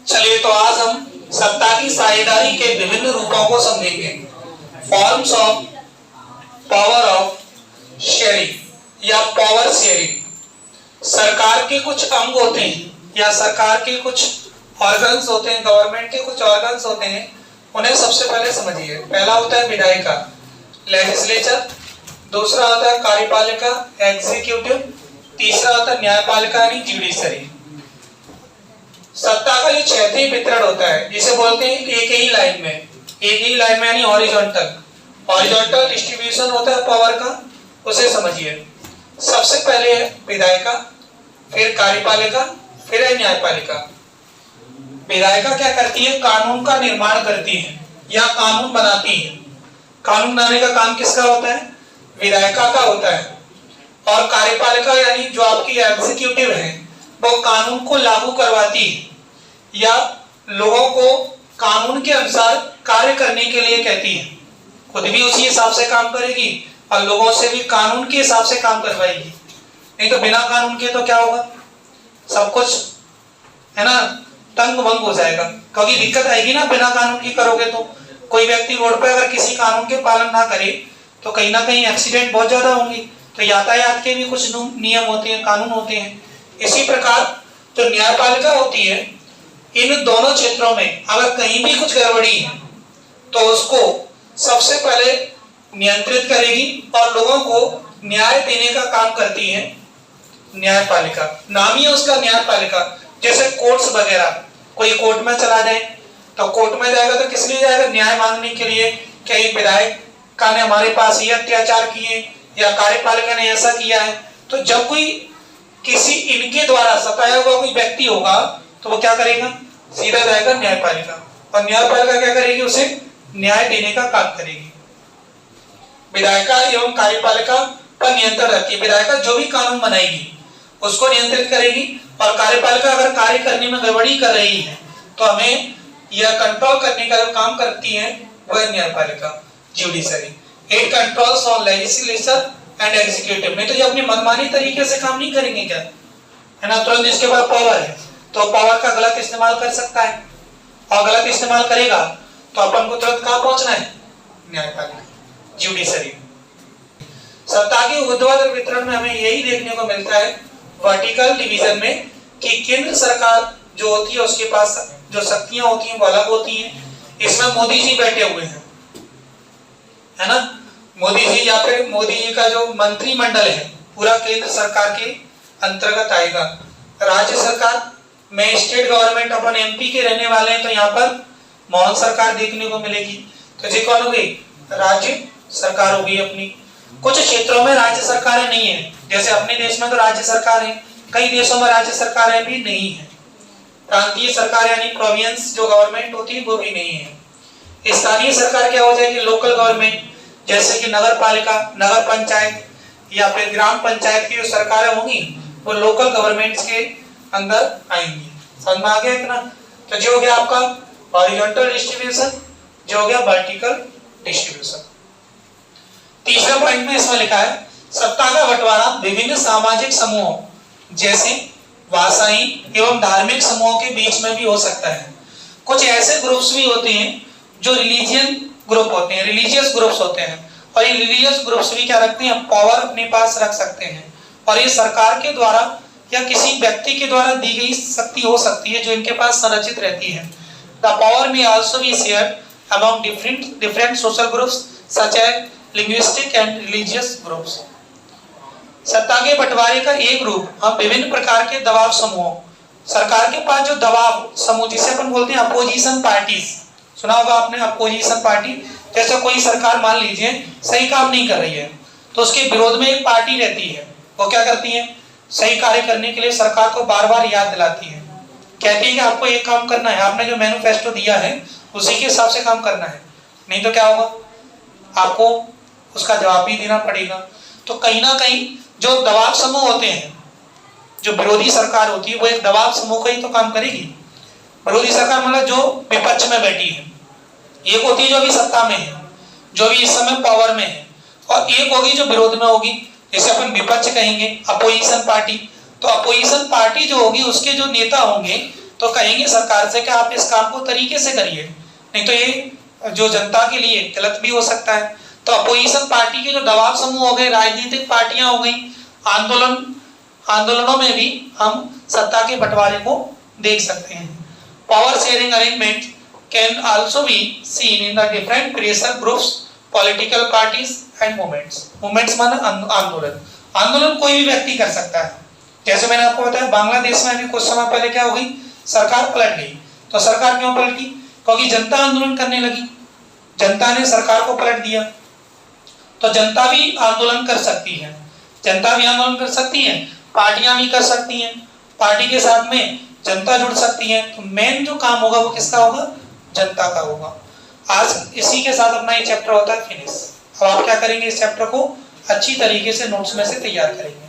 चलिए तो आज हम सत्ता की साझेदारी के विभिन्न रूपों को समझेंगे। Forms of power of sharing या पावर शेयरिंग। सरकार के कुछ अंग होते हैं या सरकार के कुछ ऑर्गन्स होते हैं, गवर्नमेंट के कुछ ऑर्गन्स होते हैं, उन्हें सबसे पहले समझिए। पहला होता है विधायिका, लेजिस्लेचर। दूसरा होता है कार्यपालिका, एग्जीक्यूटिव। तीसरा होता है न्यायपालिका यानी जुडिशरी। सत्ता का जो क्षेत्रीय वितरण होता है जिसे बोलते हैं एक ही लाइन में यानी हॉरिजॉन्टल डिस्ट्रीब्यूशन होता है पावर का, उसे समझिए। सबसे पहले है विधायिका, फिर कार्यपालिका, फिर है न्यायपालिका। विधायिका क्या करती है? कानून का निर्माण करती है या कानून बनाती है। कानून बनाने का काम किसका होता है? विधायिका का होता है। और कार्यपालिका यानी जो आपकी एग्जीक्यूटिव है वो कानून को लागू करवाती है या लोगों को कानून के अनुसार कार्य करने के लिए कहती है। खुद भी उसी हिसाब से काम करेगी और लोगों से भी कानून के हिसाब से काम करवाएगी। नहीं तो बिना कानून के तो क्या होगा, सब कुछ है ना तंग भंग हो जाएगा, क्योंकि दिक्कत आएगी ना। बिना कानून की करोगे तो कोई व्यक्ति रोड पर अगर किसी कानून के पालन ना करे तो कहीं ना कहीं एक्सीडेंट बहुत ज्यादा होंगे। तो यातायात के भी कुछ नियम होते हैं, कानून होते हैं। इसी प्रकार जो न्यायपालिका होती है, इन दोनों क्षेत्रों में अगर कहीं भी कुछ गड़बड़ी है तो उसको सबसे पहले नियंत्रित करेगी और लोगों को न्याय देने का काम करती है न्यायपालिका। नाम ही है उसका न्यायपालिका। जैसे कोर्ट्स वगैरह, कोई कोर्ट में चला जाए तो कोर्ट में जाएगा तो किस लिए जाएगा? न्याय मांगने के लिए। क्या एक विधायिका ने हमारे पास ये अत्याचार किए या कार्यपालिका ने ऐसा किया है। तो जब कोई किसी इनके द्वारा सताया हुआ कोई व्यक्ति होगा तो वो क्या करेगा? सीधा जाएगा न्यायपालिका, और न्यायपालिका क्या करेगी? उसे न्याय देने का काम करेगी। विधायिका एवं कार्यपालिका पर नियंत्रण रखती है। विधायिका जो भी कानून बनाएगी उसको नियंत्रित करेगी, और कार्यपालिका अगर कार्य करने में गड़बड़ी कर रही है तो हमें यह कंट्रोल करने का जो काम करती है वह न्यायपालिका, judiciary. It controls on legislature and executive. नहीं तो ये अपनी मनमानी तरीके से काम नहीं करेंगे क्या, है ना। तुरंत इसके पास पावर है तो पावर का गलत इस्तेमाल कर सकता है, और गलत इस्तेमाल करेगा तो अपन को तुरंत कहां पहुंचना है? न्यायपालिका, जुडिशरी। सत्ता के ऊर्ध्वाधर वितरण में हमें यही देखने को मिलता है वर्टिकल डिवीजन में कि केंद्र सरकार जो होती है उसके पास जो शक्तियां होती हैं वो अलग होती हैं। इसमें मोदी जी बैठे हुए हैं, है ना। मोदी जी या फिर मोदी जी का जो मंत्रिमंडल है पूरा केंद्र सरकार के अंतर्गत आएगा। राज्य सरकार में स्टेट गवर्नमेंट अपन एमपी के रहने वाले हैं तो यहाँ पर मोहन सरकार देखने को मिलेगी। तो ये कौन हो गई? राज्य सरकार हो गई अपनी। कुछ क्षेत्रों में राज्य सरकारें नहीं है, जैसे अपने देश में तो राज्य सरकार है, कई देशों में राज्य सरकारें भी नहीं है। प्रांतीय सरकार यानी प्रोविंस जो गवर्नमेंट होती है वो भी नहीं है। स्थानीय सरकार क्या हो जाएगी? लोकल गवर्नमेंट, जैसे कि नगर पालिका, नगर पंचायत या फिर ग्राम पंचायत की जो सरकारें होंगी वो लोकल गवर्नमेंट्स के अंदर आएंगी। समझ में आ गया इतना? तो जो हो गया आपका हॉरिजॉन्टल डिस्ट्रीब्यूशन, जो हो गया वर्टिकल डिस्ट्रीब्यूशन। तीसरा पॉइंट में इसमें लिखा है सत्ता का बंटवारा विभिन्न सामाजिक समूहों जैसे भाषाई एवं धार्मिक समूहों के बीच में भी हो सकता है। कुछ ऐसे ग्रुप्स भी होते हैं जो रिलीजियन ग्रुप होते हैं, रिलीजियस ग्रुप्स होते हैं, और ये रिलीजियस ग्रुप्स भी क्या रखते हैं? पावर अपने पास रख सकते हैं, और ये सरकार के द्वारा या किसी व्यक्ति के द्वारा दी गई शक्ति हो सकती है जो इनके पास संरचित रहती है। The power may also be shared among different social groups such as linguistic and religious groups. सत्ता के बंटवारे का एक रूप हम विभिन्न प्रकार के दबाव समूहों, सरकार के पास जो दबाव समूह जिसे अपन बोलते हैं अपोजिशन पार्टीज, सुना होगा आपने अपोजिशन पार्टी। जैसे कोई सरकार मान लीजिए सही काम नहीं कर रही है तो उसके विरोध में एक पार्टी रहती है, वो क्या करती है? सही कार्य करने के लिए सरकार को बार बार याद दिलाती है, कहती है कि आपको एक काम करना है, आपने जो मैनिफेस्टो दिया है उसी के हिसाब से काम करना है, नहीं तो क्या होगा? आपको उसका जवाब भी देना पड़ेगा। तो कहीं ना कहीं जो दबाव समूह होते हैं, जो विरोधी सरकार होती है वो एक दबाव समूह का ही तो काम करेगी। विरोधी सरकार मतलब जो विपक्ष में बैठी है, एक होती है जो अभी सत्ता में है, जो भी इस समय पावर में है, और एक होगी जो विरोध में होगी, जिसे अपन विपक्ष कहेंगे, अपोजिशन पार्टी। तो अपोजिशन पार्टी जो होगी उसके जो नेता होंगे तो कहेंगे सरकार से कि आप इस काम को तरीके से करिए, नहीं तो ये जो जनता के लिए गलत भी हो सकता है। तो अपोजिशन पार्टी के जो दबाव समूह हो गए, राजनीतिक पार्टियां हो गई, आंदोलनों में भी हम सत्ता के बंटवारे को देख सकते हैं। Power sharing arrangement can also be seen in the different pressure groups, political parties and movements. Movements माने आंदोलन, आंदोलन कोई भी व्यक्ति कर सकता है। जैसे मैंने आपको बताया बांग्लादेश में अभी कुछ समय पहले क्या हो गई, सरकार पलट गई। तो सरकार क्यों पलटी? क्योंकि जनता आंदोलन करने लगी, जनता ने सरकार को पलट दिया। तो जनता भी आंदोलन कर सकती है, जनता भी आंदोलन कर सकती है, पार्टियां भी कर सकती हैं, पार्टी के साथ में जनता जुड़ सकती है। तो मेन जो काम होगा वो किसका होगा? जनता का होगा। आज इसी के साथ अपना ये चैप्टर होता है फिनिश। अब आप क्या करेंगे, इस चैप्टर को अच्छी तरीके से नोट्स में से तैयार करेंगे।